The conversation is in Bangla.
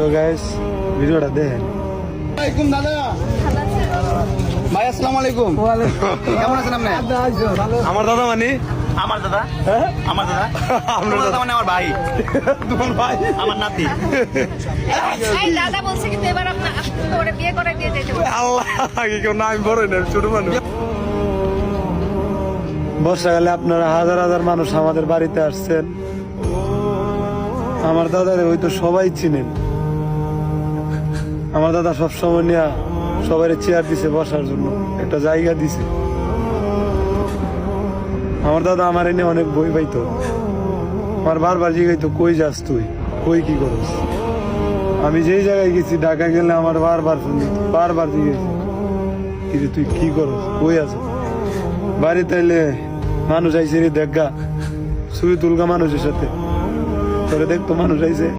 সো গাইস ভিডিওটা দেখেন। আলাইকুম দাদা ভাই, আসসালামু আলাইকুম। কেমন আছেন আপনি? আমার দাদা মানে আমার দাদা, আমার দাদা, আপনার দাদা মানে আমার ভাই, তোমার ভাই আমার নাতি। এই দাদা বলছে কিন্তু এবার ওরে বিয়ে করে দিয়ে যেতে বলছে। আল্লাহ আগে কেউ না, আমি বড় না, ছোট মানুষ। বর্ষাকালে আপনারা হাজার হাজার মানুষ আমাদের বাড়িতে আসছেন। আমার দাদারে হয়তো সবাই চিনেন। আমার দাদা সবসময় নিয়ে সবাই চেয়ার দিছে বসার জন্য, একটা জায়গা দিছে। আমার দাদা আমার এনে অনেক বই পাইতো, আমার বারবার জিগাইতো কই যাস তুই, কই কি করস। আমি যেই জায়গায় গেছি ঢাকা গেলে আমার বারবার জিগাইছি কি তুই কি করস, কই আছো। বাড়িতে এলে মানুষ আইসে রে দেখা, ছবি তুলগা মানুষের সাথে, তোরে দেখতো মানুষ আইসে।